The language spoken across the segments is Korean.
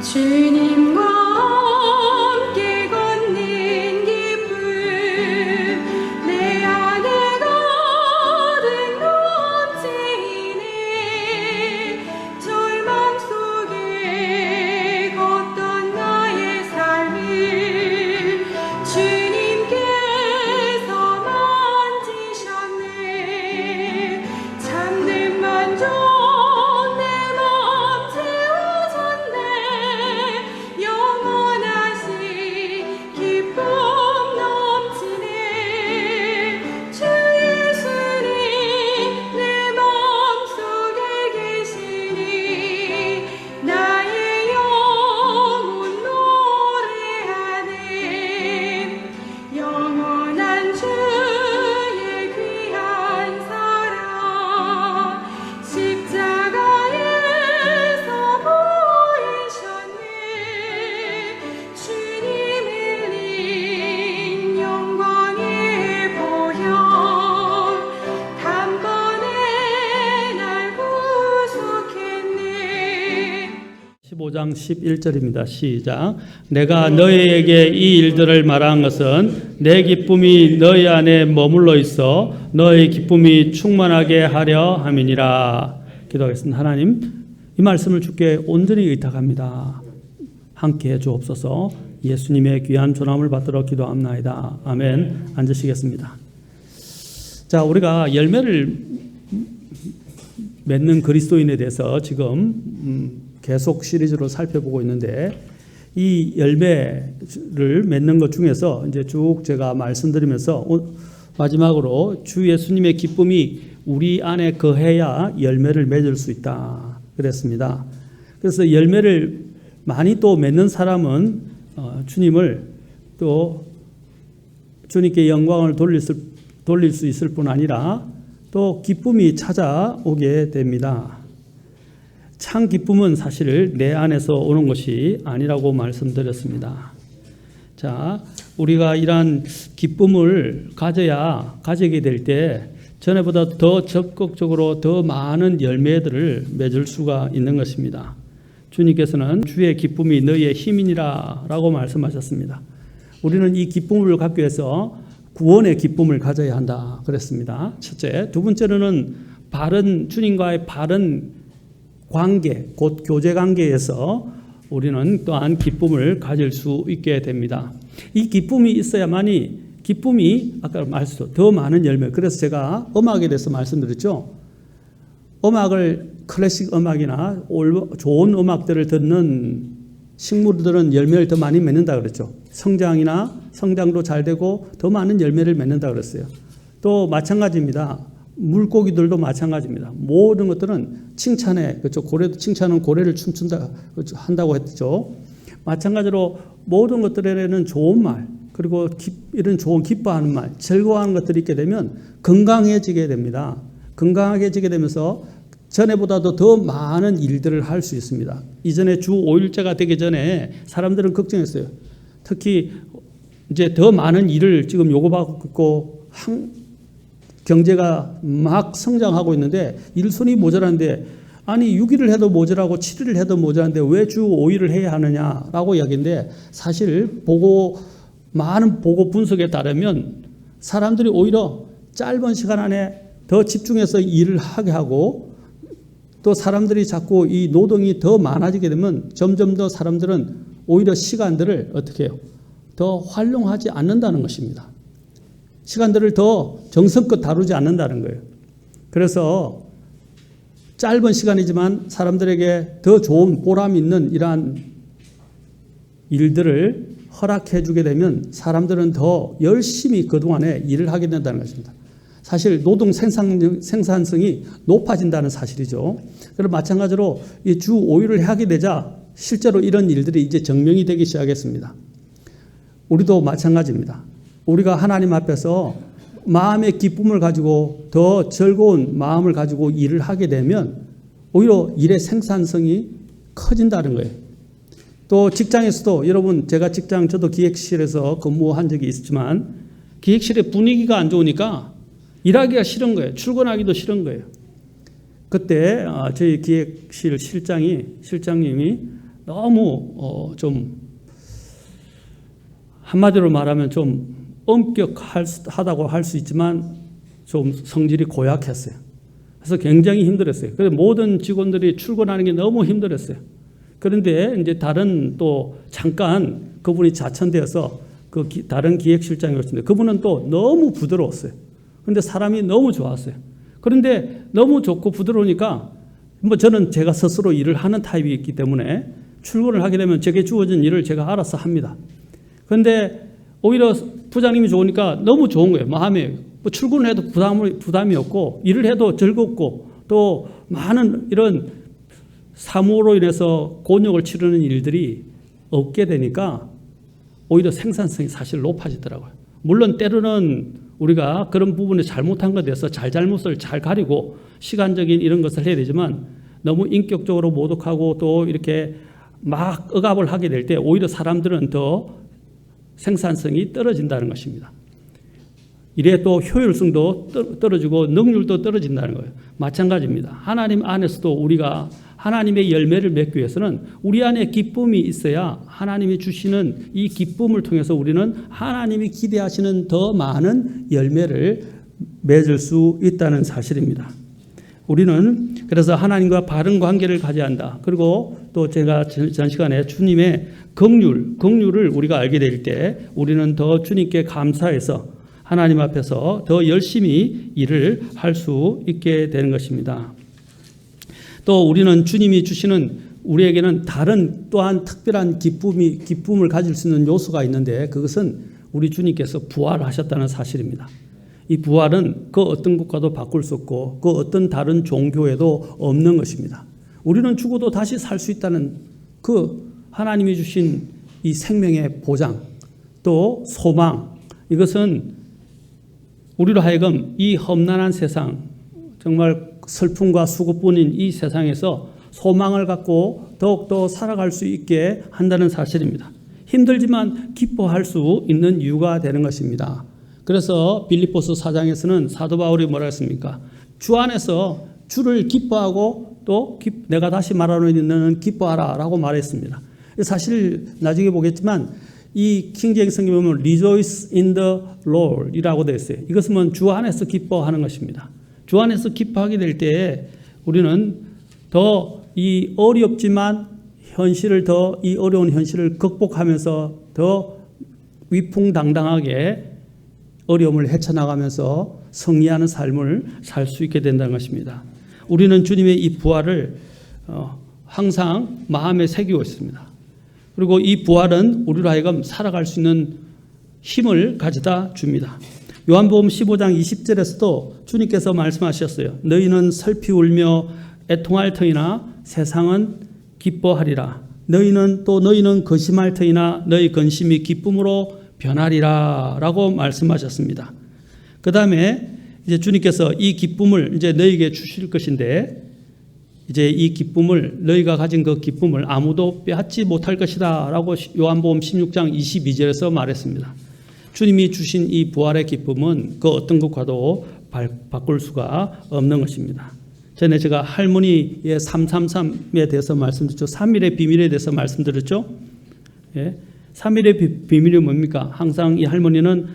주님과 함께 걷는 기쁨 내 안에 가득 넘치네. 절망 속에 걷던 나의 삶을 주님께서 만지셨네. 참된 만족 장 11절입니다. 시작. 내가 너희에게 이 일들을 말한 것은 내 기쁨이 너희 안에 머물러 있어 너희 기쁨이 충만하게 하려 함이니라. 기도하겠습니다. 하나님, 이 말씀을 주께 온전히 의탁합니다. 함께해 주옵소서. 예수님의 귀한 존함을 받들어 기도합나이다. 아멘. 앉으시겠습니다. 자, 우리가 열매를 맺는 그리스도인에 대해서 지금 계속 시리즈로 살펴보고 있는데, 이 열매를 맺는 것 중에서 이제 쭉 제가 말씀드리면서 마지막으로 주 예수님의 기쁨이 우리 안에 거해야 열매를 맺을 수 있다 그랬습니다. 그래서 열매를 많이 또 맺는 사람은 주님을 또 주님께 영광을 돌릴 수 있을 뿐 아니라 또 기쁨이 찾아오게 됩니다. 참 기쁨은 사실 내 안에서 오는 것이 아니라고 말씀드렸습니다. 자, 우리가 이러한 기쁨을 가지게 될 때 전에보다 더 적극적으로 더 많은 열매들을 맺을 수가 있는 것입니다. 주님께서는 주의 기쁨이 너희의 힘이니라 라고 말씀하셨습니다. 우리는 이 기쁨을 갖기 위해서 구원의 기쁨을 가져야 한다 그랬습니다. 첫째. 두 번째로는 주님과의 바른 관계, 곧 교제 관계에서 우리는 또한 기쁨을 가질 수 있게 됩니다. 이 기쁨이 있어야만이 기쁨이 아까 말씀드렸죠. 더 많은 열매. 그래서 제가 음악에 대해서 말씀드렸죠. 음악을 클래식 음악이나 좋은 음악들을 듣는 식물들은 열매를 더 많이 맺는다 그랬죠. 성장도 잘 되고 더 많은 열매를 맺는다 그랬어요. 또 마찬가지입니다. 물고기들도 마찬가지입니다. 모든 것들은 칭찬에, 그렇죠. 고래도 칭찬은 고래를 춤춘다, 그렇죠. 한다고 했죠. 마찬가지로 모든 것들에는 좋은 말, 그리고 이런 좋은 기뻐하는 말, 즐거워하는 것들이 있게 되면 건강해지게 됩니다. 건강해지게 되면서 전에보다도 더 많은 일들을 할 수 있습니다. 이전에 주 5일째가 되기 전에 사람들은 걱정했어요. 특히 이제 더 많은 일을 지금 요구받고 있고 경제가 막 성장하고 있는데 일손이 모자란데, 아니 6일을 해도 모자라고 7일을 해도 모자란데 왜 주 5일을 해야 하느냐라고 이야기인데, 사실 많은 보고 분석에 따르면 사람들이 오히려 짧은 시간 안에 더 집중해서 일을 하게 하고, 또 사람들이 자꾸 이 노동이 더 많아지게 되면 점점 더 사람들은 오히려 시간들을 어떻게 해요? 더 활용하지 않는다는 것입니다. 시간들을 더 정성껏 다루지 않는다는 거예요. 그래서 짧은 시간이지만 사람들에게 더 좋은 보람 있는 이러한 일들을 허락해 주게 되면 사람들은 더 열심히 그동안에 일을 하게 된다는 것입니다. 사실 노동 생산성이 높아진다는 사실이죠. 그리고 마찬가지로 이 주 5일을 하게 되자 실제로 이런 일들이 이제 증명이 되기 시작했습니다. 우리도 마찬가지입니다. 우리가 하나님 앞에서 마음의 기쁨을 가지고 더 즐거운 마음을 가지고 일을 하게 되면 오히려 일의 생산성이 커진다는 거예요. 또 직장에서도 여러분, 제가 저도 기획실에서 근무한 적이 있지만 기획실의 분위기가 안 좋으니까 일하기가 싫은 거예요. 출근하기도 싫은 거예요. 그때 저희 기획실 실장님이 너무 좀 한마디로 말하면 좀 엄격하다고 할 수 있지만 좀 성질이 고약했어요. 그래서 굉장히 힘들었어요. 그래서 모든 직원들이 출근하는 게 너무 힘들었어요. 그런데 이제 다른 또 잠깐 그분이 자천되어서 다른 기획실장이었는데 그분은 또 너무 부드러웠어요. 그런데 사람이 너무 좋았어요. 그런데 너무 좋고 부드러우니까 뭐 저는 제가 스스로 일을 하는 타입이기 때문에 출근을 하게 되면 제게 주어진 일을 제가 알아서 합니다. 그런데 오히려 부장님이 좋으니까 너무 좋은 거예요. 마음에 뭐 출근을 해도 부담이 없고 일을 해도 즐겁고 또 많은 이런 사무로 인해서 곤욕을 치르는 일들이 없게 되니까 오히려 생산성이 사실 높아지더라고요. 물론 때로는 우리가 그런 부분에 잘못한 것에 대해서 잘잘못을 잘 가리고 시간적인 이런 것을 해야 되지만 너무 인격적으로 모독하고 또 이렇게 막 억압을 하게 될 때 오히려 사람들은 더 생산성이 떨어진다는 것입니다. 이래 또 효율성도 떨어지고 능률도 떨어진다는 거예요. 마찬가지입니다. 하나님 안에서도 우리가 하나님의 열매를 맺기 위해서는 우리 안에 기쁨이 있어야 하나님이 주시는 이 기쁨을 통해서 우리는 하나님이 기대하시는 더 많은 열매를 맺을 수 있다는 사실입니다. 우리는 그래서 하나님과 바른 관계를 가져야 한다. 그리고 또 제가 전 시간에 주님의 긍휼을 우리가 알게 될 때 우리는 더 주님께 감사해서 하나님 앞에서 더 열심히 일을 할 수 있게 되는 것입니다. 또 우리는 주님이 주시는 우리에게는 다른 또한 특별한 기쁨을 가질 수 있는 요소가 있는데 그것은 우리 주님께서 부활하셨다는 사실입니다. 이 부활은 그 어떤 것과도 바꿀 수 없고 그 어떤 다른 종교에도 없는 것입니다. 우리는 죽어도 다시 살 수 있다는 그 하나님이 주신 이 생명의 보장 또 소망 이것은 우리로 하여금 이 험난한 세상 정말 슬픔과 수고뿐인 이 세상에서 소망을 갖고 더욱더 살아갈 수 있게 한다는 사실입니다. 힘들지만 기뻐할 수 있는 이유가 되는 것입니다. 그래서 빌립보서 4장에서는 사도 바울이 뭐라 했습니까? 주 안에서 주를 기뻐하고 또 내가 다시 말하노니 너는 기뻐하라 라고 말했습니다. 사실 나중에 보겠지만 이 킹제임스 성경에 보면 Rejoice in the Lord 이라고 되어 있어요. 이것은 주 안에서 기뻐하는 것입니다. 주 안에서 기뻐하게 될 때에 우리는 더 이 어렵지만 이 어려운 현실을 극복하면서 더 위풍당당하게 어려움을 헤쳐나가면서 승리하는 삶을 살 수 있게 된다는 것입니다. 우리는 주님의 이 부활을 항상 마음에 새기고 있습니다. 그리고 이 부활은 우리로 하여금 살아갈 수 있는 힘을 가져다 줍니다. 요한복음 15장 20절에서도 주님께서 말씀하셨어요. 너희는 슬피 울며 애통할 터이나 세상은 기뻐하리라. 너희는 근심할 터이나 너희 근심이 기쁨으로 변하리라 라고 말씀하셨습니다. 그 다음에 이제 주님께서 이 기쁨을 이제 너희에게 주실 것인데 이제 이 기쁨을 너희가 가진 그 기쁨을 아무도 빼앗지 못할 것이다 라고 요한복음 16장 22절에서 말했습니다. 주님이 주신 이 부활의 기쁨은 그 어떤 것과도 바꿀 수가 없는 것입니다. 전에 제가 할머니의 333에 대해서 말씀드렸죠. 3일의 비밀에 대해서 말씀드렸죠. 예. 3일의 비밀이 뭡니까? 항상 이 할머니는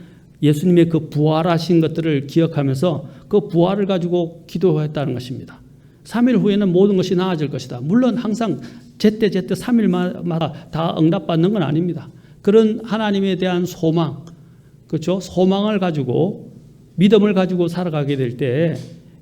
예수님의 그 부활하신 것들을 기억하면서 그 부활을 가지고 기도했다는 것입니다. 3일 후에는 모든 것이 나아질 것이다. 물론 항상 제때 3일마다 다 응답받는 건 아닙니다. 그런 하나님에 대한 소망, 그렇죠? 소망을 가지고 믿음을 가지고 살아가게 될 때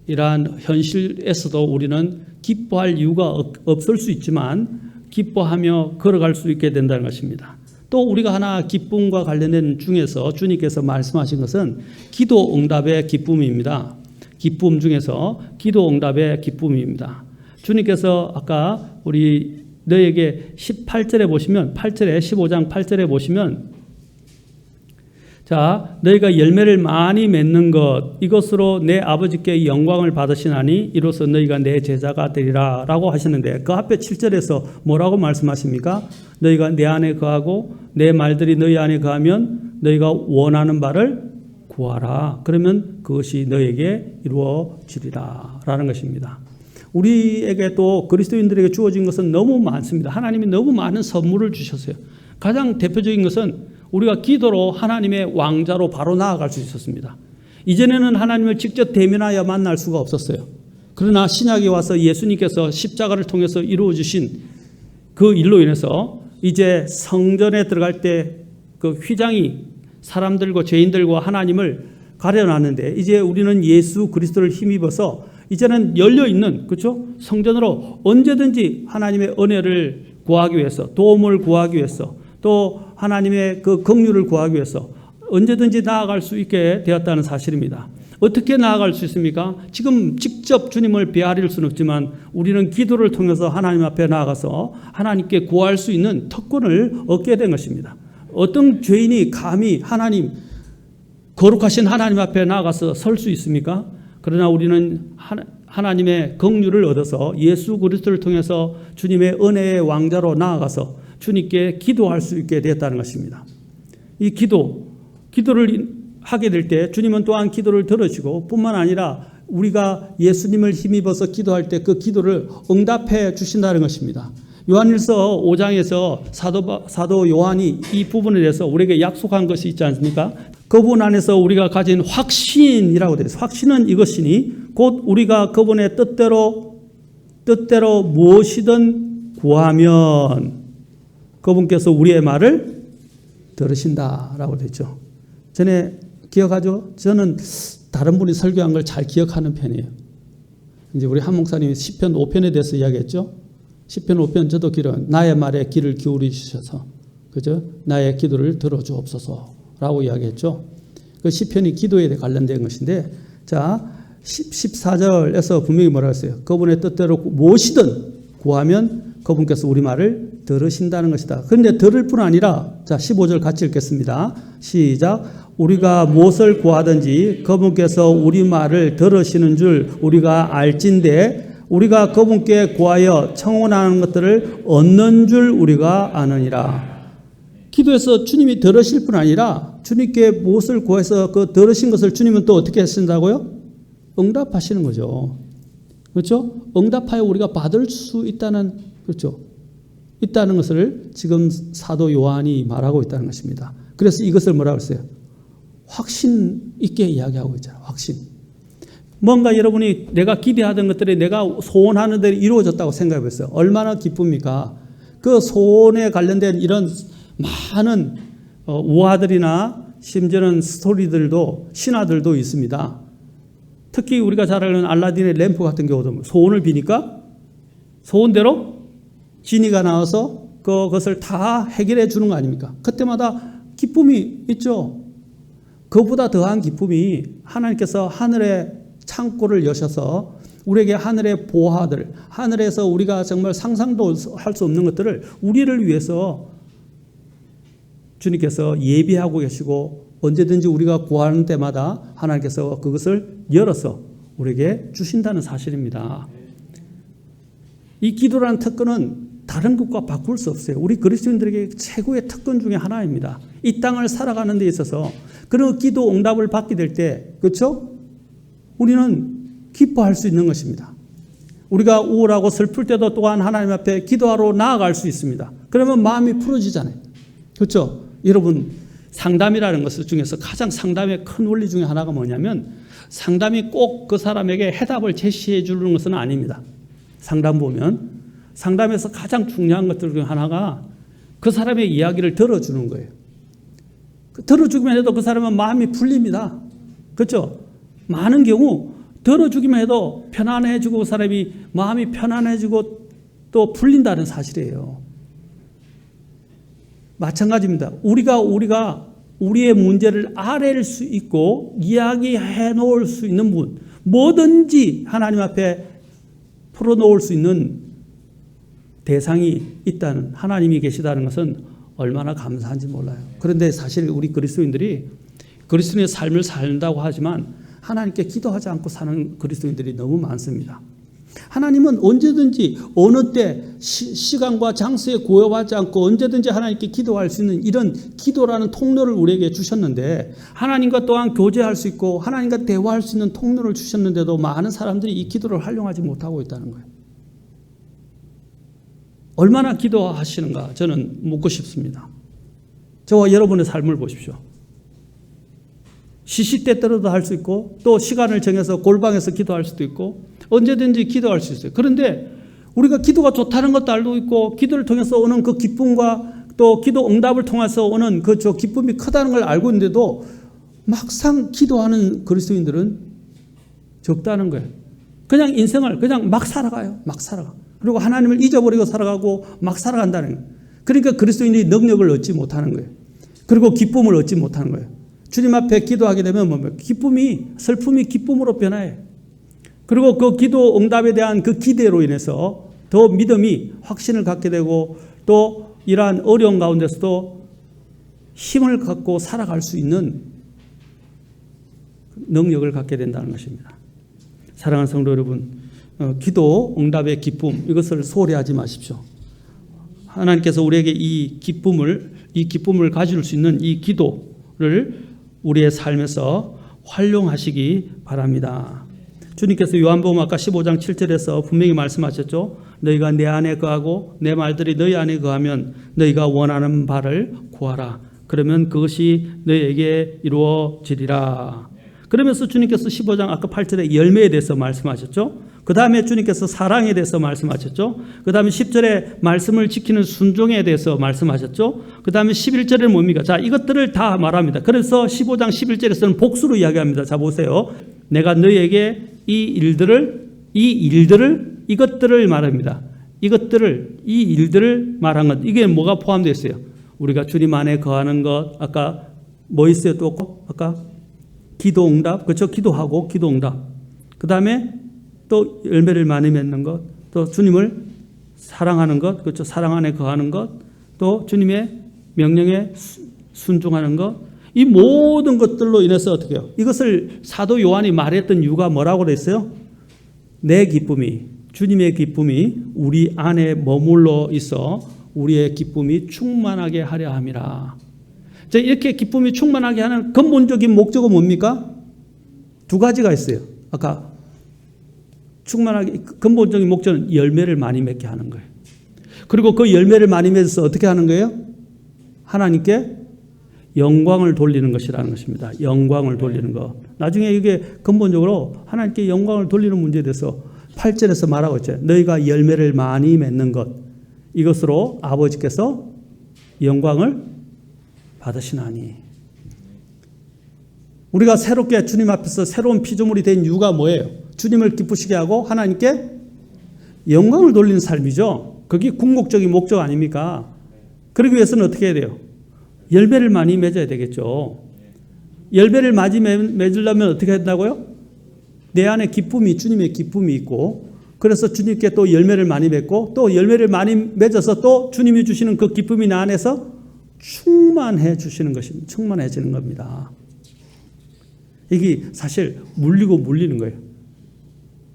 이러한 현실에서도 우리는 기뻐할 이유가 없을 수 있지만 기뻐하며 걸어갈 수 있게 된다는 것입니다. 또 우리가 하나 기쁨과 관련된 중에서 주님께서 말씀하신 것은 기도 응답의 기쁨입니다. 기쁨 중에서 기도 응답의 기쁨입니다. 주님께서 아까 우리 너에게 18절에 보시면 8절에 15장 8절에 보시면 자, 너희가 열매를 많이 맺는 것 이것으로 내 아버지께 영광을 받으시나니 이로써 너희가 내 제자가 되리라 라고 하시는데 그 앞에 7절에서 뭐라고 말씀하십니까? 너희가 내 안에 거하고 내 말들이 너희 안에 거하면 너희가 원하는 바를 구하라. 그러면 그것이 너에게 이루어지리라 라는 것입니다. 우리에게 또 그리스도인들에게 주어진 것은 너무 많습니다. 하나님이 너무 많은 선물을 주셨어요. 가장 대표적인 것은 우리가 기도로 하나님의 왕자로 바로 나아갈 수 있었습니다. 이전에는 하나님을 직접 대면하여 만날 수가 없었어요. 그러나 신약에 와서 예수님께서 십자가를 통해서 이루어 주신 그 일로 인해서 이제 성전에 들어갈 때 그 휘장이 사람들과 죄인들과 하나님을 가려놨는데 이제 우리는 예수 그리스도를 힘입어서 이제는 열려있는, 그렇죠? 성전으로 언제든지 하나님의 은혜를 구하기 위해서, 도움을 구하기 위해서, 또 하나님의 그 긍휼을 구하기 위해서 언제든지 나아갈 수 있게 되었다는 사실입니다. 어떻게 나아갈 수 있습니까? 지금 직접 주님을 배아릴 수는 없지만 우리는 기도를 통해서 하나님 앞에 나아가서 하나님께 구할 수 있는 특권을 얻게 된 것입니다. 어떤 죄인이 감히 하나님, 거룩하신 하나님 앞에 나아가서 설 수 있습니까? 그러나 우리는 하나님의 긍휼을 얻어서 예수 그리스도를 통해서 주님의 은혜의 왕자로 나아가서 주님께 기도할 수 있게 되었다는 것입니다. 이 기도를 하게 될 때 주님은 또한 기도를 들으시고 뿐만 아니라 우리가 예수님을 힘입어서 기도할 때 그 기도를 응답해 주신다는 것입니다. 요한일서 5장에서 사도 요한이 이 부분에 대해서 우리에게 약속한 것이 있지 않습니까? 그 부분 안에서 우리가 가진 확신이라고 되어 있어요. 확신은 이것이니 곧 우리가 그분의 뜻대로 무엇이든 구하면 그분께서 우리의 말을 들으신다라고 되어 있죠. 전에 기억하죠? 저는 다른 분이 설교한 걸 잘 기억하는 편이에요. 이제 우리 한 목사님이 시편 5편에 대해서 이야기했죠. 시편 5편 저도 길은 나의 말에 귀를 기울이 주셔서, 그죠? 나의 기도를 들어주옵소서라고 이야기했죠. 그 시편이 기도에 관련된 것인데, 자 14절에서 분명히 뭐라고 했어요? 그분의 뜻대로 무엇이든 구하면 그분께서 우리 말을 들으신다는 것이다. 그런데 들을 뿐 아니라, 자 15절 같이 읽겠습니다. 시작. 우리가 무엇을 구하든지 그분께서 우리 말을 들으시는 줄 우리가 알진대 우리가 그분께 구하여 청원하는 것들을 얻는 줄 우리가 아느니라. 기도에서 주님이 들으실 뿐 아니라 주님께 무엇을 구해서 그 들으신 것을 주님은 또 어떻게 하신다고요? 응답하시는 거죠. 그렇죠? 응답하여 우리가 받을 수 있다는, 그렇죠? 있다는 것을 지금 사도 요한이 말하고 있다는 것입니다. 그래서 이것을 뭐라고 했어요? 확신 있게 이야기하고 있잖아요. 확신. 뭔가 여러분이 내가 기대하던 것들이 내가 소원하는 대로 이루어졌다고 생각해봤어요. 얼마나 기쁩니까? 그 소원에 관련된 이런 많은 우화들이나 심지어는 스토리들도 신화들도 있습니다. 특히 우리가 잘 아는 알라딘의 램프 같은 경우도 소원을 비니까 소원대로 지니가 나와서 그것을 다 해결해 주는 거 아닙니까? 그때마다 기쁨이 있죠. 그보다 더한 기쁨이 하나님께서 하늘의 창고를 여셔서 우리에게 하늘의 보화들, 하늘에서 우리가 정말 상상도 할 수 없는 것들을 우리를 위해서 주님께서 예비하고 계시고 언제든지 우리가 구하는 때마다 하나님께서 그것을 열어서 우리에게 주신다는 사실입니다. 이 기도라는 특권은 다른 것과 바꿀 수 없어요. 우리 그리스도인들에게 최고의 특권 중에 하나입니다. 이 땅을 살아가는 데 있어서 그런 기도 응답을 받게 될 때, 그렇죠? 우리는 기뻐할 수 있는 것입니다. 우리가 우울하고 슬플 때도 또한 하나님 앞에 기도하러 나아갈 수 있습니다. 그러면 마음이 풀어지잖아요. 그렇죠? 여러분, 상담이라는 것 중에서 가장 상담의 큰 원리 중에 하나가 뭐냐면 상담이 꼭 그 사람에게 해답을 제시해 주는 것은 아닙니다. 상담 보면 상담에서 가장 중요한 것들 중 하나가 그 사람의 이야기를 들어주는 거예요. 들어주기만 해도 그 사람은 마음이 풀립니다. 그렇죠? 많은 경우 들어주기만 해도 편안해지고 그 사람이 마음이 편안해지고 또 풀린다는 사실이에요. 마찬가지입니다. 우리가 우리의 문제를 아뢰일 수 있고 이야기해 놓을 수 있는 분, 뭐든지 하나님 앞에 풀어놓을 수 있는 대상이 있다는, 하나님이 계시다는 것은 얼마나 감사한지 몰라요. 그런데 사실 우리 그리스도인들이 그리스도인의 삶을 산다고 하지만 하나님께 기도하지 않고 사는 그리스도인들이 너무 많습니다. 하나님은 언제든지 어느 때 시간과 장소에 구애받지 않고 언제든지 하나님께 기도할 수 있는 이런 기도라는 통로를 우리에게 주셨는데, 하나님과 또한 교제할 수 있고 하나님과 대화할 수 있는 통로를 주셨는데도 많은 사람들이 이 기도를 활용하지 못하고 있다는 거예요. 얼마나 기도하시는가 저는 묻고 싶습니다. 저와 여러분의 삶을 보십시오. 시시때때로도 할 수 있고 또 시간을 정해서 골방에서 기도할 수도 있고 언제든지 기도할 수 있어요. 그런데 우리가 기도가 좋다는 것도 알고 있고 기도를 통해서 오는 그 기쁨과 또 기도 응답을 통해서 오는 그 기쁨이 크다는 걸 알고 있는데도 막상 기도하는 그리스도인들은 적다는 거예요. 그냥 인생을 그냥 막 살아가요. 막 살아가. 그리고 하나님을 잊어버리고 살아가고 막 살아간다는 거예요. 그러니까 그리스도인이 능력을 얻지 못하는 거예요. 그리고 기쁨을 얻지 못하는 거예요. 주님 앞에 기도하게 되면 뭡니까? 슬픔이 기쁨으로 변화해요. 그리고 그 기도 응답에 대한 그 기대로 인해서 더 믿음이 확신을 갖게 되고 또 이러한 어려운 가운데서도 힘을 갖고 살아갈 수 있는 능력을 갖게 된다는 것입니다. 사랑하는 성도 여러분, 기도 응답의 기쁨, 이것을 소홀히 하지 마십시오. 하나님께서 우리에게 이 기쁨을 가질 수 있는 이 기도를 우리의 삶에서 활용하시기 바랍니다. 주님께서 요한복음 아까 15장 7절에서 분명히 말씀하셨죠. 너희가 내 안에 거하고 내 말들이 너희 안에 거하면 너희가 원하는 바를 구하라. 그러면 그것이 너희에게 이루어지리라. 그러면서 주님께서 15장 아까 8절에 열매에 대해서 말씀하셨죠. 그 다음에 주님께서 사랑에 대해서 말씀하셨죠. 그 다음에 10절에 말씀을 지키는 순종에 대해서 말씀하셨죠. 그 다음에 11절에는 뭡니까? 자, 이것들을 다 말합니다. 그래서 15장 11절에서는 복수로 이야기합니다. 자, 보세요. 내가 너희에게 이것들을 말합니다. 이 일들을 말한 것. 이게 뭐가 포함되어 있어요? 우리가 주님 안에 거하는 것. 아까 뭐 있어요? 또 아까 기도응답. 그렇죠? 기도하고 기도응답. 그 다음에 또 열매를 많이 맺는 것, 또 주님을 사랑하는 것, 그렇죠? 사랑 안에 거하는 것, 또 주님의 명령에 순종하는 것, 이 모든 것들로 인해서 어떻게 해요? 이것을 사도 요한이 말했던 이유가 뭐라고 그랬어요? 내 기쁨이, 주님의 기쁨이 우리 안에 머물러 있어 우리의 기쁨이 충만하게 하려 함이라. 자, 이렇게 기쁨이 충만하게 하는 근본적인 목적은 뭡니까? 두 가지가 있어요. 아까 충만하게 근본적인 목적은 열매를 많이 맺게 하는 거예요. 그리고 그 열매를 많이 맺어서 어떻게 하는 거예요? 하나님께 영광을 돌리는 것이라는 것입니다. 영광을 돌리는 것. 나중에 이게 근본적으로 하나님께 영광을 돌리는 문제에 대해서 8절에서 말하고 있죠. 너희가 열매를 많이 맺는 것. 이것으로 아버지께서 영광을 받으시나니. 우리가 새롭게 주님 앞에서 새로운 피조물이 된 이유가 뭐예요? 주님을 기쁘시게 하고 하나님께 영광을 돌리는 삶이죠. 그게 궁극적인 목적 아닙니까? 그러기 위해서는 어떻게 해야 돼요? 열매를 많이 맺어야 되겠죠. 열매를 많이 맺으려면 어떻게 한다고요? 내 안에 기쁨이, 주님의 기쁨이 있고, 그래서 주님께 또 열매를 많이 맺고, 또 열매를 많이 맺어서 또 주님이 주시는 그 기쁨이 나 안에서 충만해 주시는 것입니다. 충만해지는 겁니다. 이게 사실 물리고 물리는 거예요.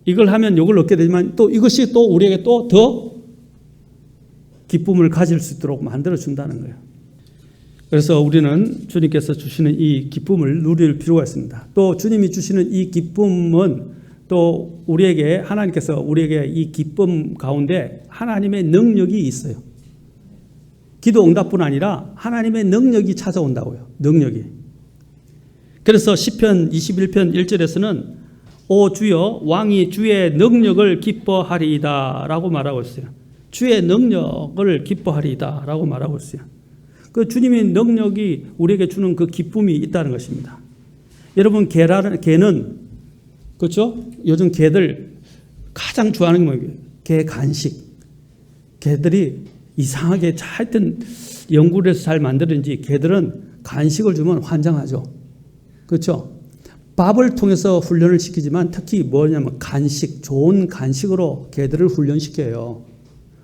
이걸 하면 이걸 얻게 되지만 또 이것이 또 우리에게 또 더 기쁨을 가질 수 있도록 만들어준다는 거예요. 그래서 우리는 주님께서 주시는 이 기쁨을 누릴 필요가 있습니다. 또 주님이 주시는 이 기쁨은 또 우리에게 하나님께서 우리에게 이 기쁨 가운데 하나님의 능력이 있어요. 기도 응답뿐 아니라 하나님의 능력이 찾아온다고요. 능력이. 그래서 시편 21편 1절에서는 오 주여 왕이 주의 능력을 기뻐하리이다 라고 말하고 있어요. 주의 능력을 기뻐하리이다 라고 말하고 있어요. 그 주님의 능력이 우리에게 주는 그 기쁨이 있다는 것입니다. 여러분 개는 그렇죠? 요즘 개들 가장 좋아하는 게 뭐예요? 개 간식. 개들이 이상하게 하여튼 연구를 해서 잘 만드는지 개들은 간식을 주면 환장하죠. 그렇죠? 밥을 통해서 훈련을 시키지만 특히 뭐냐면 간식, 좋은 간식으로 개들을 훈련시켜요.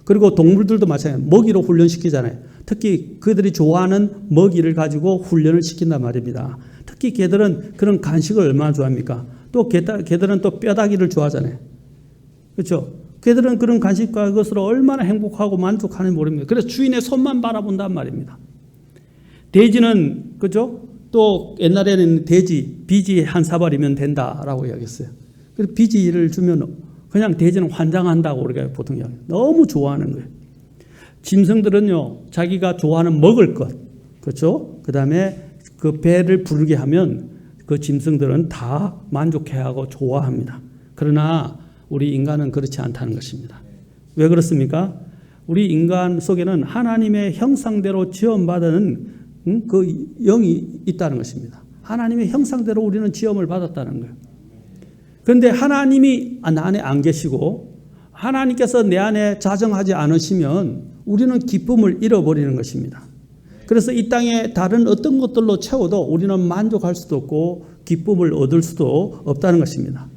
그리고 동물들도 마찬가지예요. 먹이로 훈련시키잖아요. 특히 그들이 좋아하는 먹이를 가지고 훈련을 시킨단 말입니다. 특히 개들은 그런 간식을 얼마나 좋아합니까? 또 개들은 또 뼈다귀를 좋아하잖아요. 그렇죠? 걔들은 그런 간식과 그것으로 얼마나 행복하고 만족하는지 모릅니다. 그래서 주인의 손만 바라본단 말입니다. 돼지는, 그죠? 또 옛날에는 돼지, 비지 한 사발이면 된다라고 이야기했어요. 그래서 비지를 주면 그냥 돼지는 환장한다고 우리가 보통 이야기해요. 너무 좋아하는 거예요. 짐승들은요, 자기가 좋아하는 먹을 것, 그렇죠? 그 다음에 그 배를 부르게 하면 그 짐승들은 다 만족해하고 좋아합니다. 그러나 우리 인간은 그렇지 않다는 것입니다. 왜 그렇습니까? 우리 인간 속에는 하나님의 형상대로 지음받은 그 영이 있다는 것입니다. 하나님의 형상대로 우리는 지음을 받았다는 거예요. 그런데 하나님이 나 안에 안 계시고 하나님께서 내 안에 자정하지 않으시면 우리는 기쁨을 잃어버리는 것입니다. 그래서 이 땅에 다른 어떤 것들로 채워도 우리는 만족할 수도 없고 기쁨을 얻을 수도 없다는 것입니다.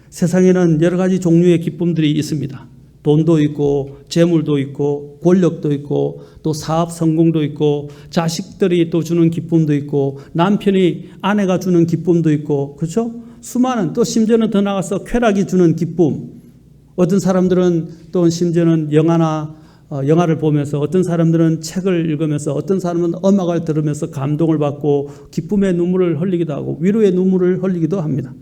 세상에는 여러 가지 종류의 기쁨들이 있습니다. 돈도 있고 재물도 있고 권력도 있고 또 사업 성공도 있고 자식들이 또 주는 기쁨도 있고 남편이 아내가 주는 기쁨도 있고 그렇죠? 수많은 또 심지어는 더 나가서 쾌락이 주는 기쁨. 어떤 사람들은 또 심지어는 영화를 보면서 어떤 사람들은 책을 읽으면서 어떤 사람은 음악을 들으면서 감동을 받고 기쁨의 눈물을 흘리기도 하고 위로의 눈물을 흘리기도 합니다.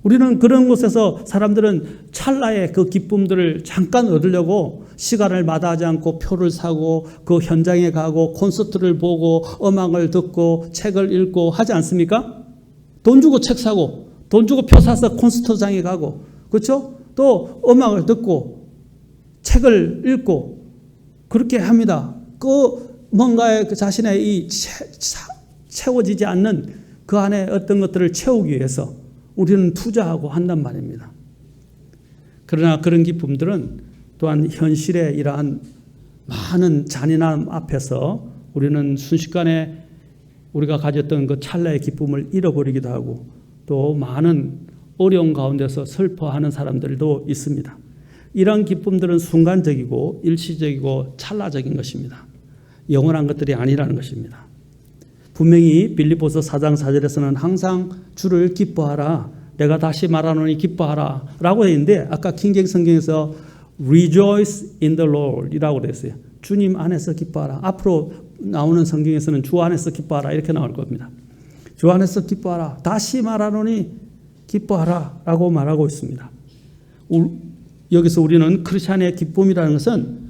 우리는 그런 곳에서 사람들은 찰나의 그 기쁨들을 잠깐 얻으려고 시간을 마다하지 않고 표를 사고 그 현장에 가고 콘서트를 보고 음악을 듣고 책을 읽고 하지 않습니까? 돈 주고 책 사고 돈 주고 표 사서 콘서트장에 가고 그렇죠? 또 음악을 듣고 책을 읽고 그렇게 합니다. 그 뭔가의 그 자신의 이 채워지지 않는 그 안에 어떤 것들을 채우기 위해서 우리는 투자하고 한단 말입니다. 그러나 그런 기쁨들은 또한 현실의 이러한 많은 잔인함 앞에서 우리는 순식간에 우리가 가졌던 그 찰나의 기쁨을 잃어버리기도 하고 또 많은 어려운 가운데서 슬퍼하는 사람들도 있습니다. 이러한 기쁨들은 순간적이고 일시적이고 찰나적인 것입니다. 영원한 것들이 아니라는 것입니다. 분명히 빌립보서 4장 4절에서는 항상 주를 기뻐하라. 내가 다시 말하노니 기뻐하라. 라고 되어 있는데 아까 킹제임스 성경에서 Rejoice in the Lord 이라고 되어 있어요. 주님 안에서 기뻐하라. 앞으로 나오는 성경에서는 주 안에서 기뻐하라 이렇게 나올 겁니다. 주 안에서 기뻐하라. 다시 말하노니 기뻐하라 라고 말하고 있습니다. 여기서 우리는 크리스찬의 기쁨이라는 것은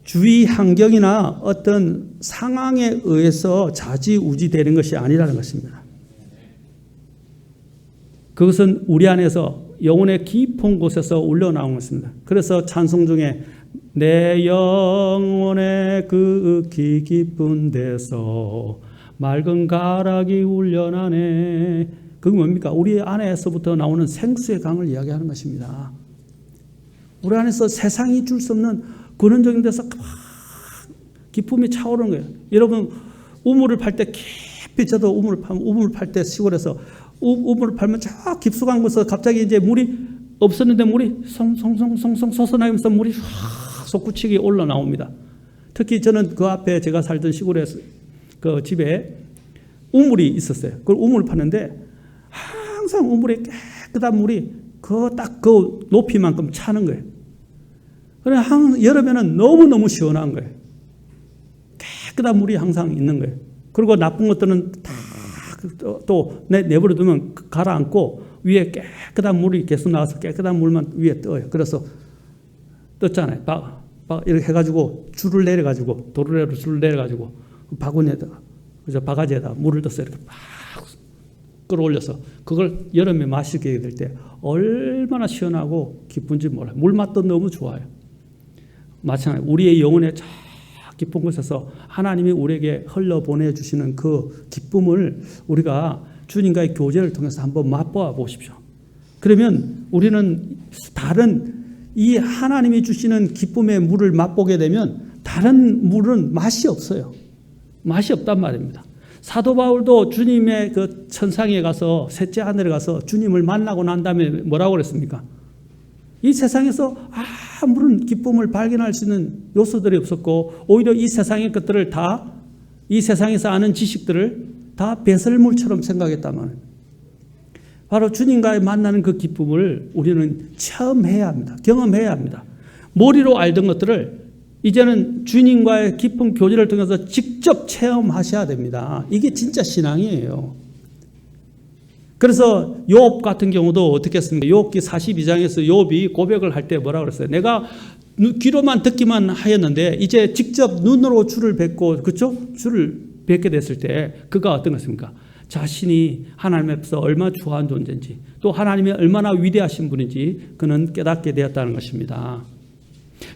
주위 환경이나 어떤 상황에 의해서 좌지우지되는 것이 아니라는 것입니다. 그것은 우리 안에서 영혼의 깊은 곳에서 울려나온 것입니다. 그래서 찬송 중에 내 영혼의 그 깊은 데서 맑은 가락이 울려나네. 그게 뭡니까? 우리 안에서부터 나오는 생수의 강을 이야기하는 것입니다. 우리 안에서 세상이 줄 수 없는 근원적인 데서 기쁨이 차오르는 거예요. 여러분 우물을 팔 때 깊이 저도 우물을 팔 때 시골에서 우물을 팔면 저 깊숙한 곳에서 갑자기 이제 물이 없었는데 물이 송송송송송 솟아나면서 물이 확 솟구치게 올라나옵니다. 특히 저는 그 앞에 제가 살던 시골에서 그 집에 우물이 있었어요. 그걸 우물을 파는데 항상 우물에 깨끗한 물이 딱 그 높이만큼 차는 거예요. 그래 여름에는 너무너무 시원한 거예요. 깨끗한 물이 항상 있는 거예요. 그리고 나쁜 것들은 다 또 내버려 두면 가라앉고 위에 깨끗한 물이 계속 나와서 깨끗한 물만 위에 떠요. 그래서 떴잖아요. 이렇게 해가지고 줄을 내려가지고 도로래로 줄을 내려가지고 바구니에다가 그래서 바가지에다 물을 떠서 이렇게 막 끌어올려서 그걸 여름에 마시게 될 때 얼마나 시원하고 기쁜지 몰라요. 물맛도 너무 좋아요. 마찬가지로 우리의 영혼의 저 깊은 곳에서 하나님이 우리에게 흘려보내주시는 그 기쁨을 우리가 주님과의 교제를 통해서 한번 맛보아 보십시오. 그러면 우리는 다른 이 하나님이 주시는 기쁨의 물을 맛보게 되면 다른 물은 맛이 없어요. 맛이 없단 말입니다. 사도 바울도 주님의 그 천상에 가서 셋째 하늘에 가서 주님을 만나고 난 다음에 뭐라고 그랬습니까? 이 세상에서 아무런 기쁨을 발견할 수 있는 요소들이 없었고 오히려 이 세상의 것들을 다 이 세상에서 아는 지식들을 다 배설물처럼 생각했다면 바로 주님과의 만나는 그 기쁨을 우리는 체험해야 합니다. 경험해야 합니다. 머리로 알던 것들을 이제는 주님과의 깊은 교제를 통해서 직접 체험하셔야 됩니다. 이게 진짜 신앙이에요. 그래서 욥 같은 경우도 어떻게 했습니까? 욥기 42장에서 욥이 고백을 할 때 뭐라고 그랬어요? 내가 귀로만 듣기만 하였는데 이제 직접 눈으로 주를 뵙고, 그렇죠? 주를 뵙게 됐을 때 그가 어떤 것입니까? 자신이 하나님 앞에서 얼마나 추한 존재인지, 또 하나님이 얼마나 위대하신 분인지 그는 깨닫게 되었다는 것입니다.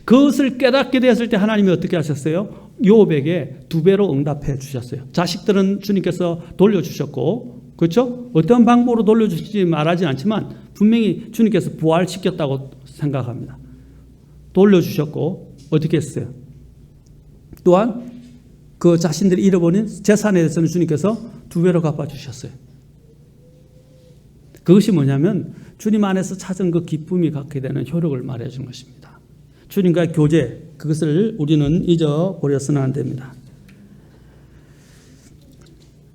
그것을 깨닫게 되었을 때 하나님이 어떻게 하셨어요? 욥에게 2배로 응답해 주셨어요. 자식들은 주님께서 돌려주셨고, 그렇죠? 어떤 방법으로 돌려주실지 말하지 않지만 분명히 주님께서 부활시켰다고 생각합니다. 돌려주셨고, 어떻게 했어요? 또한 그 자신들이 잃어버린 재산에 대해서는 주님께서 2배로 갚아주셨어요. 그것이 뭐냐면 주님 안에서 찾은 그 기쁨이 갖게 되는 효력을 말해주는 것입니다. 주님과의 교제, 그것을 우리는 잊어버려서는 안 됩니다.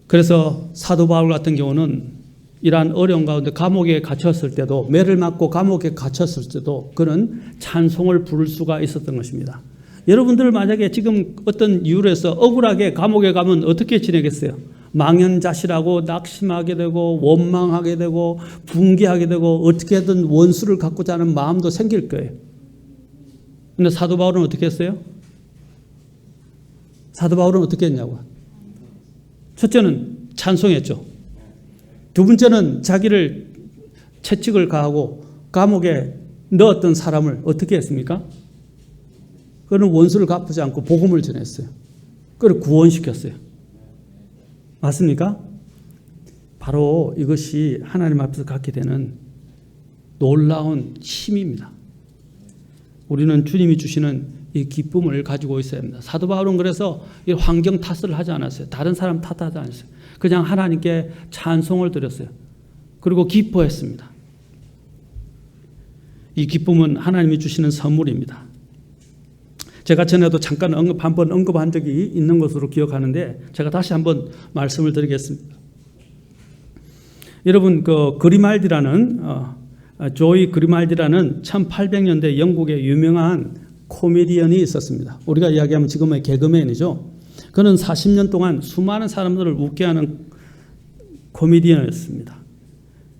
그래서 사도 바울 같은 경우는 이러한 어려운 가운데 감옥에 갇혔을 때도, 매를 맞고 감옥에 갇혔을 때도 그는 찬송을 부를 수가 있었던 것입니다. 여러분들 만약에 지금 어떤 이유로 해서 억울하게 감옥에 가면 어떻게 지내겠어요? 망연자실하고 낙심하게 되고 원망하게 되고 붕괴하게 되고 어떻게든 원수를 갖고자 하는 마음도 생길 거예요. 근데 사도 바울은 어떻게 했어요? 사도 바울은 어떻게 했냐고. 첫째는 찬송했죠. 두 번째는 자기를 채찍을 가하고 감옥에 넣었던 사람을 어떻게 했습니까? 그는 원수를 갚지 않고 복음을 전했어요. 그를 구원시켰어요. 맞습니까? 바로 이것이 하나님 앞에서 갖게 되는 놀라운 힘입니다. 우리는 주님이 주시는 이 기쁨을 가지고 있어야 합니다. 사도 바울은 그래서 이 환경 탓을 하지 않았어요. 다른 사람 탓하지 않았어요. 그냥 하나님께 찬송을 드렸어요. 그리고 기뻐했습니다. 이 기쁨은 하나님이 주시는 선물입니다. 제가 전에도 잠깐 한번 언급한 적이 있는 것으로 기억하는데 제가 다시 한번 말씀을 드리겠습니다. 여러분, 그 그리말디라는 조이 그리말디라는 1800년대 영국의 유명한 코미디언이 있었습니다. 우리가 이야기하면 지금의 개그맨이죠. 그는 40년 동안 수많은 사람들을 웃게 하는 코미디언이었습니다.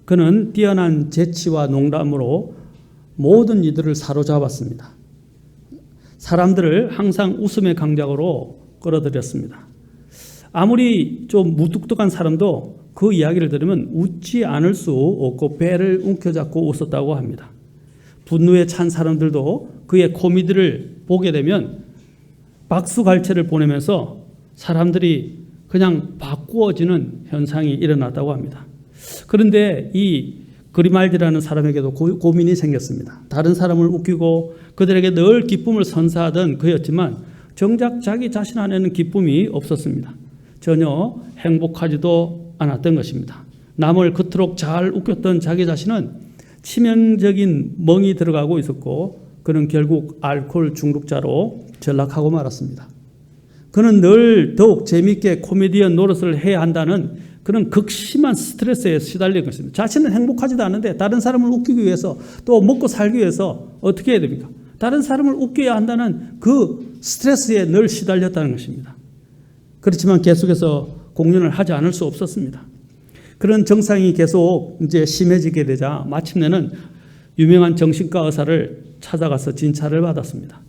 그는 뛰어난 재치와 농담으로 모든 이들을 사로잡았습니다. 사람들을 항상 웃음의 강작으로 끌어들였습니다. 아무리 좀 무뚝뚝한 사람도 그 이야기를 들으면 웃지 않을 수 없고 배를 움켜잡고 웃었다고 합니다. 분노에 찬 사람들도 그의 코미디를 보게 되면 박수갈채를 보내면서 사람들이 그냥 바꾸어지는 현상이 일어났다고 합니다. 그런데 이 그리말디라는 사람에게도 고민이 생겼습니다. 다른 사람을 웃기고 그들에게 늘 기쁨을 선사하던 그였지만 정작 자기 자신 안에는 기쁨이 없었습니다. 전혀 행복하지도 않았던 것입니다. 남을 그토록 잘 웃겼던 자기 자신은 치명적인 멍이 들어가고 있었고 그는 결국 알코올 중독자로 전락하고 말았습니다. 그는 늘 더욱 재미있게 코미디언 노릇을 해야 한다는 그런 극심한 스트레스에 시달린 것입니다. 자신은 행복하지도 않은데 다른 사람을 웃기기 위해서 또 먹고 살기 위해서 어떻게 해야 됩니까? 다른 사람을 웃겨야 한다는 그 스트레스에 늘 시달렸다는 것입니다. 그렇지만 계속해서 공연을 하지 않을 수 없었습니다. 그런 증상이 계속 이제 심해지게 되자 마침내는 유명한 정신과 의사를 찾아가서 진찰을 받았습니다.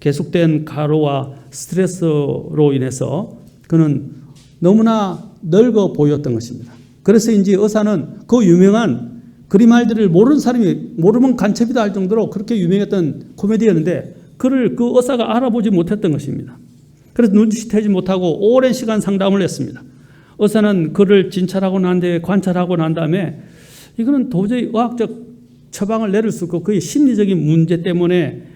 계속된 가로와 스트레스로 인해서 그는 너무나 늙어 보였던 것입니다. 그래서인지 의사는 그 유명한 그리말디를 모르는 사람이 모르면 간첩이다 할 정도로 그렇게 유명했던 코미디였는데 그를 그 의사가 알아보지 못했던 것입니다. 그래서 눈치채지 못하고 오랜 시간 상담을 했습니다. 의사는 그를 진찰하고 난 뒤에 관찰하고 난 다음에 이거는 도저히 의학적 처방을 내릴 수 없고 그의 심리적인 문제 때문에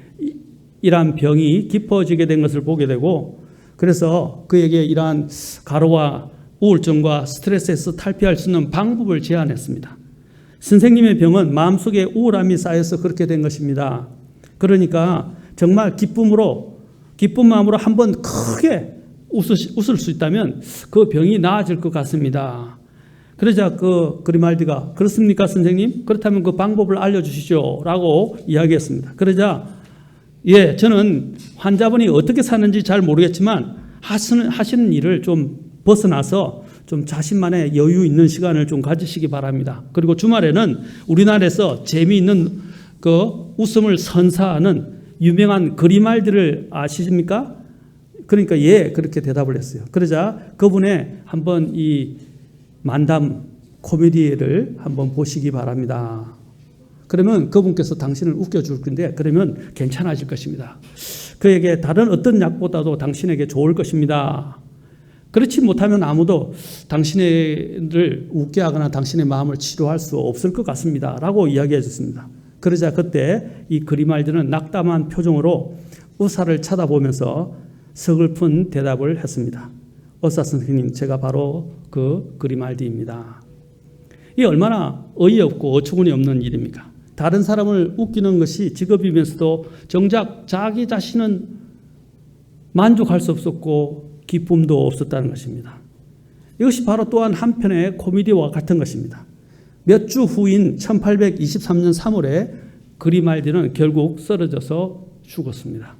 이러한 병이 깊어지게 된 것을 보게 되고 그래서 그에게 이러한 가로와 우울증과 스트레스에서 탈피할 수 있는 방법을 제안했습니다. 선생님의 병은 마음속에 우울함이 쌓여서 그렇게 된 것입니다. 그러니까 정말 기쁜 마음으로 한번 크게 웃을 수 있다면 그 병이 나아질 것 같습니다. 그러자 그 그리말디가 그렇습니까 선생님? 그렇다면 그 방법을 알려주시죠 라고 이야기했습니다. 그러자 예, 저는 환자분이 어떻게 사는지 잘 모르겠지만 하시는 일을 좀 벗어나서 좀 자신만의 여유 있는 시간을 좀 가지시기 바랍니다. 그리고 주말에는 우리나라에서 재미있는 그 웃음을 선사하는 유명한 그리말디를 아십니까? 그러니까 예, 그렇게 대답을 했어요. 그러자 그분의 한번 이 만담 코미디를 한번 보시기 바랍니다. 그러면 그분께서 당신을 웃겨줄 건데 그러면 괜찮아질 것입니다. 그에게 다른 어떤 약보다도 당신에게 좋을 것입니다. 그렇지 못하면 아무도 당신을 웃게 하거나 당신의 마음을 치료할 수 없을 것 같습니다. 라고 이야기해 줬습니다. 그러자 그때 이 그리말디는 낙담한 표정으로 의사를 쳐다보면서 서글픈 대답을 했습니다. 의사 선생님, 제가 바로 그 그리말디입니다. 이 얼마나 어이없고 어처구니 없는 일입니까? 다른 사람을 웃기는 것이 직업이면서도 정작 자기 자신은 만족할 수 없었고 기쁨도 없었다는 것입니다. 이것이 바로 또한 한편의 코미디와 같은 것입니다. 몇 주 후인 1823년 3월에 그리말디는 결국 쓰러져서 죽었습니다.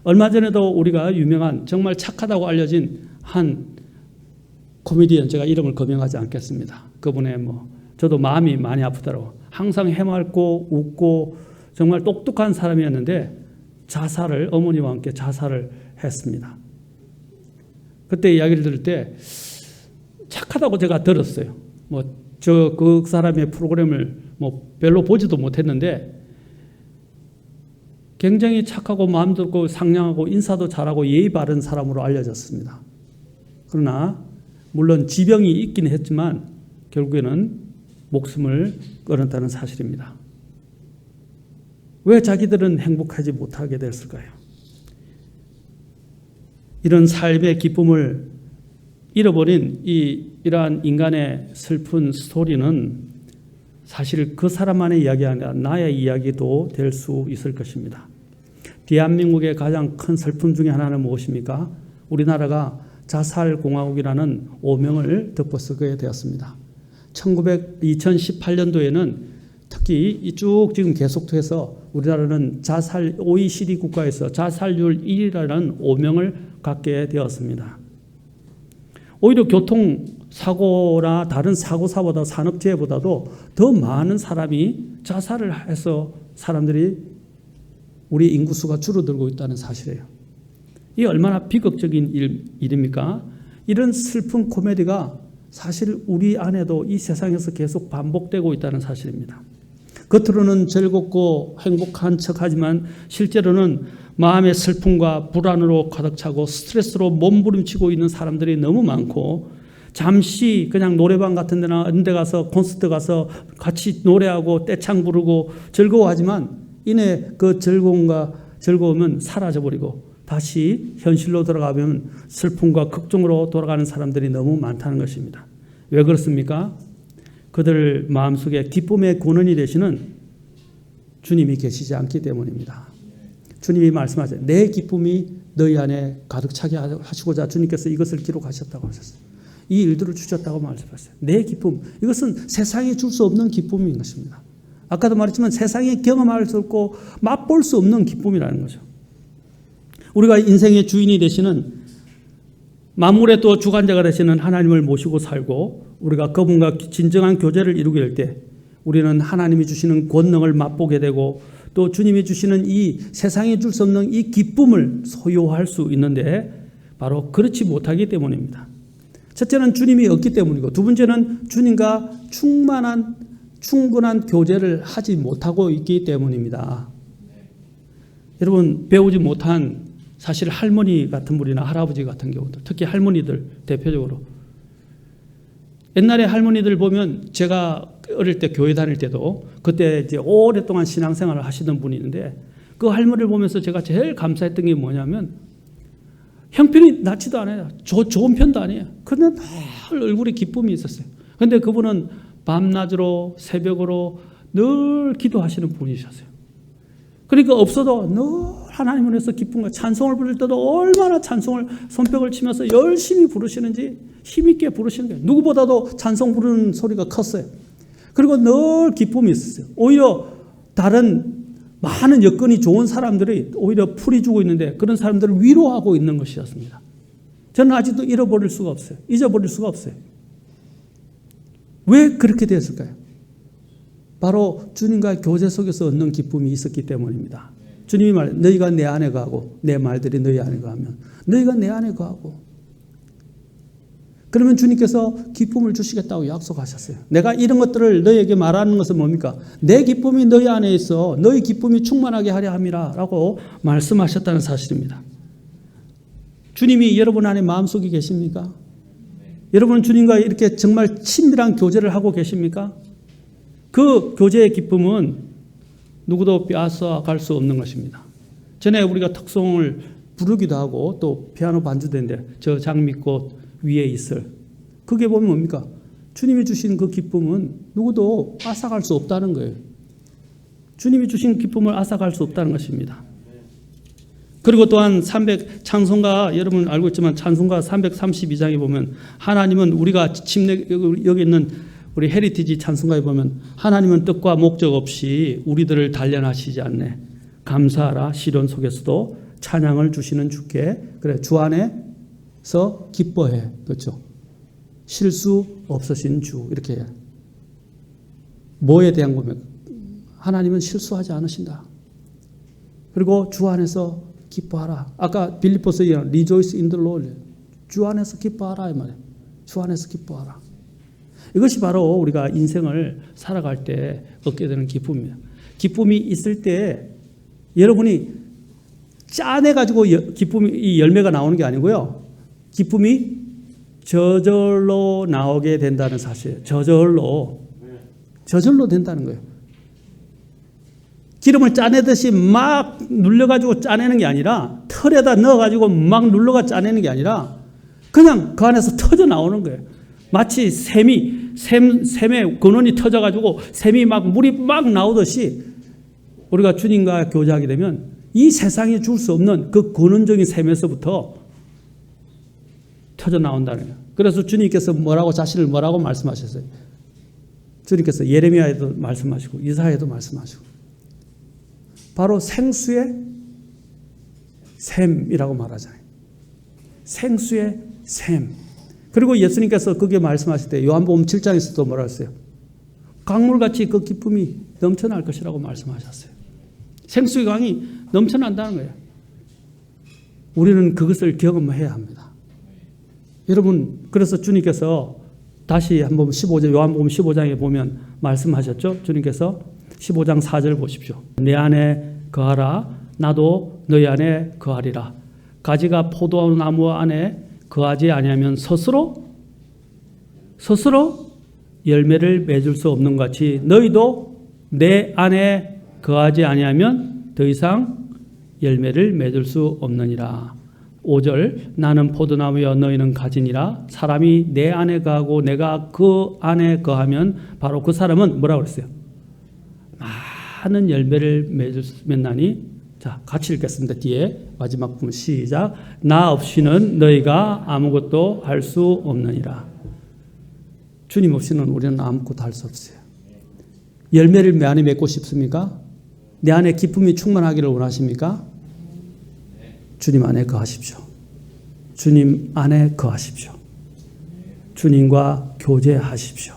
얼마 전에도 우리가 유명한 정말 착하다고 알려진 한 코미디언, 제가 이름을 거명하지 않겠습니다. 그분의 저도 마음이 많이 아프더라고요. 항상 해맑고 웃고 정말 똑똑한 사람이었는데 자살을, 어머니와 함께 자살을 했습니다. 그때 이야기를 들을 때 착하다고 제가 들었어요. 그 사람의 프로그램을 별로 보지도 못했는데 굉장히 착하고 마음도 좋고 상냥하고 인사도 잘하고 예의 바른 사람으로 알려졌습니다. 그러나 물론 지병이 있긴 했지만 결국에는 목숨을 끊었다는 사실입니다. 왜 자기들은 행복하지 못하게 됐을까요? 이런 삶의 기쁨을 잃어버린 이러한 인간의 슬픈 스토리는 사실 그 사람만의 이야기가 아니라 나의 이야기도 될 수 있을 것입니다. 대한민국의 가장 큰 슬픔 중에 하나는 무엇입니까? 우리나라가 자살공화국이라는 오명을 덮어쓰게 되었습니다. 2018년도에는 특히 쭉 지금 계속해서 우리나라는 OECD 국가에서 자살률 1위라는 오명을 갖게 되었습니다. 오히려 교통사고나 다른 사고사보다 산업재해보다도 더 많은 사람이 자살을 해서 사람들이 우리 인구수가 줄어들고 있다는 사실이에요. 이 얼마나 비극적인 일입니까? 이런 슬픈 코미디가 사실 우리 안에도 이 세상에서 계속 반복되고 있다는 사실입니다. 겉으로는 즐겁고 행복한 척하지만 실제로는 마음의 슬픔과 불안으로 가득 차고 스트레스로 몸부림치고 있는 사람들이 너무 많고 잠시 그냥 노래방 같은 데나 이런 데 가서 콘서트 가서 같이 노래하고 떼창 부르고 즐거워하지만 이내 그 즐거움은 사라져버리고 다시 현실로 돌아가면 슬픔과 걱정으로 돌아가는 사람들이 너무 많다는 것입니다. 왜 그렇습니까? 그들 마음속에 기쁨의 근원이 되시는 주님이 계시지 않기 때문입니다. 주님이 말씀하세요. 내 기쁨이 너희 안에 가득 차게 하시고자 주님께서 이것을 기록하셨다고 하셨어요. 이 일들을 주셨다고 말씀하셨어요. 내 기쁨, 이것은 세상에 줄 수 없는 기쁨인 것입니다. 아까도 말했지만 세상에 경험할 수 없고 맛볼 수 없는 기쁨이라는 거죠. 우리가 인생의 주인이 되시는 만물의 또 주관자가 되시는 하나님을 모시고 살고 우리가 그분과 진정한 교제를 이루게 될 때 우리는 하나님이 주시는 권능을 맛보게 되고 또 주님이 주시는 이 세상에 줄 수 없는 이 기쁨을 소유할 수 있는데 바로 그렇지 못하기 때문입니다. 첫째는 주님이 없기 때문이고 두 번째는 주님과 충분한 교제를 하지 못하고 있기 때문입니다. 여러분, 배우지 못한 사실 할머니 같은 분이나 할아버지 같은 경우들, 특히 할머니들 대표적으로 옛날에 할머니들 보면 제가 어릴 때 교회 다닐 때도 그때 이제 오랫동안 신앙생활을 하시던 분이 있는데 그 할머니를 보면서 제가 제일 감사했던 게 뭐냐면 형편이 낮지도 않아요. 좋은 편도 아니에요. 그런데 늘 얼굴에 기쁨이 있었어요. 그런데 그분은 밤낮으로 새벽으로 늘 기도하시는 분이셨어요. 그러니까 없어도 늘 하나님을 위해서 기쁨과 찬송을 부를 때도 얼마나 찬송을 손뼉을 치면서 열심히 부르시는지 힘있게 부르시는 거예요. 누구보다도 찬송 부르는 소리가 컸어요. 그리고 늘 기쁨이 있었어요. 오히려 다른 많은 여건이 좋은 사람들이 오히려 풀이 주고 있는데 그런 사람들을 위로하고 있는 것이었습니다. 저는 아직도 잊어버릴 수가 없어요. 왜 그렇게 되었을까요? 바로 주님과의 교제 속에서 얻는 기쁨이 있었기 때문입니다. 주님이 말해 너희가 내 안에 거하고 내 말들이 너희 안에 거하면 너희가 내 안에 거하고 그러면 주님께서 기쁨을 주시겠다고 약속하셨어요. 내가 이런 것들을 너희에게 말하는 것은 뭡니까? 내 기쁨이 너희 안에 있어 너희 기쁨이 충만하게 하려 함이라 라고 말씀하셨다는 사실입니다. 주님이 여러분 안에 마음속에 계십니까? 여러분 주님과 이렇게 정말 친밀한 교제를 하고 계십니까? 그 교제의 기쁨은 누구도 빼앗아갈 수 없는 것입니다. 전에 우리가 특송을 부르기도 하고 또 피아노 반주대인데 저 장미꽃 위에 있을 그게 보면 뭡니까? 주님이 주신 그 기쁨은 누구도 앗아갈 수 없다는 거예요. 주님이 주신 기쁨을 앗아갈 수 없다는 것입니다. 그리고 또한 찬송가 여러분 알고 있지만 찬송가 332장에 보면 하나님은 우리가 여기 있는 우리 헤리티지 찬송가에 보면 하나님은 뜻과 목적 없이 우리들을 단련하시지 않네. 감사하라. 시련 속에서도 찬양을 주시는 주께 그래 주 안에서 기뻐해. 그렇죠. 실수 없으신 주 이렇게 뭐에 대한 거면 하나님은 실수하지 않으신다. 그리고 주 안에서 기뻐하라. 아까 빌립보서에 Rejoice in the Lord. 주 안에서 기뻐하라 이 말이에요. 주 안에서 기뻐하라. 이것이 바로 우리가 인생을 살아갈 때 얻게 되는 기쁨입니다. 기쁨이 있을 때 여러분이 짜내가지고 기쁨이 이 열매가 나오는 게 아니고요. 기쁨이 저절로 나오게 된다는 사실. 저절로 된다는 거예요. 기름을 짜내듯이 막 눌려가지고 짜내는 게 아니라 털에다 넣어가지고 막 눌러가 짜내는 게 아니라 그냥 그 안에서 터져 나오는 거예요. 마치 샘의 근원이 터져가지고 샘이 막 물이 막 나오듯이 우리가 주님과 교제하게 되면 이 세상에 줄 수 없는 그 근원적인 샘에서부터 터져 나온다는 거예요. 그래서 주님께서 자신을 뭐라고 말씀하셨어요? 주님께서 예레미야에도 말씀하시고 이사야에도 말씀하시고 바로 생수의 샘이라고 말하잖아요. 생수의 샘. 그리고 예수님께서 그게 말씀하실 때 요한복음 7장에서도 뭐라 했어요? 강물같이 그 기쁨이 넘쳐날 것이라고 말씀하셨어요. 생수의 강이 넘쳐난다는 거예요. 우리는 그것을 경험해야 합니다. 여러분 그래서 주님께서 다시 한번 요한복음 15장에 보면 말씀하셨죠. 주님께서 15장 4절 보십시오. 내 안에 거하라. 나도 너희 안에 거하리라. 가지가 포도나무 안에 거하지 아니하면 스스로 열매를 맺을 수 없는 것 같이 너희도 내 안에 거하지 아니하면 더 이상 열매를 맺을 수 없느니라. 5절 나는 포도나무여 너희는 가지니라. 사람이 내 안에 거하고 내가 그 안에 거하면 바로 그 사람은 뭐라고 그랬어요? 많은 열매를 맺나니. 자, 같이 읽겠습니다. 뒤에 마지막 부분 시작. 나 없이는 너희가 아무것도 할 수 없느니라. 주님 없이는 우리는 아무것도 할 수 없어요. 열매를 내 안에 맺고 싶습니까? 내 안에 기쁨이 충만하기를 원하십니까? 주님 안에 거하십시오. 주님 안에 거하십시오. 주님과 교제하십시오.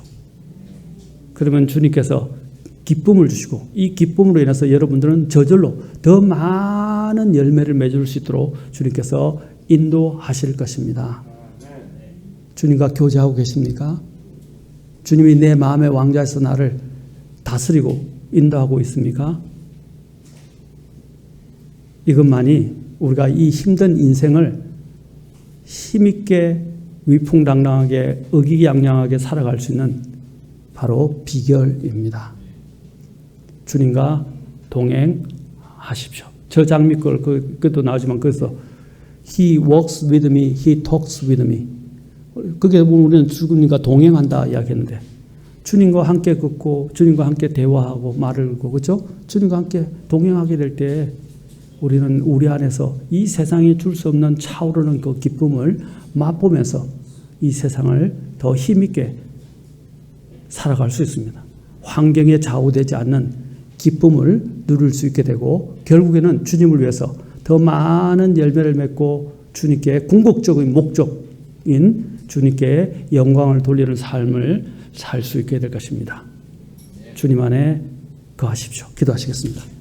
그러면 주님께서 기쁨을 주시고 이 기쁨으로 인해서 여러분들은 저절로 더 많은 열매를 맺을 수 있도록 주님께서 인도하실 것입니다. 주님과 교제하고 계십니까? 주님이 내 마음의 왕자에서 나를 다스리고 인도하고 있습니까? 이것만이 우리가 이 힘든 인생을 힘있게 위풍당당하게 의기양양하게 살아갈 수 있는 바로 비결입니다. 주님과 동행하십시오. 저 장미걸 그것도 나오지만 그래서 He walks with me, He talks with me. 그게 우리는 주님과 동행한다 이야기했는데 주님과 함께 걷고 주님과 함께 대화하고 말을 걸고 그렇죠? 주님과 함께 동행하게 될 때 우리는 우리 안에서 이 세상이 줄 수 없는 차오르는 그 기쁨을 맛보면서 이 세상을 더 힘있게 살아갈 수 있습니다. 환경에 좌우되지 않는 기쁨을 누릴 수 있게 되고 결국에는 주님을 위해서 더 많은 열매를 맺고 주님께 궁극적인 목적인 주님께 영광을 돌리는 삶을 살 수 있게 될 것입니다. 주님 안에 거하십시오. 기도하시겠습니다.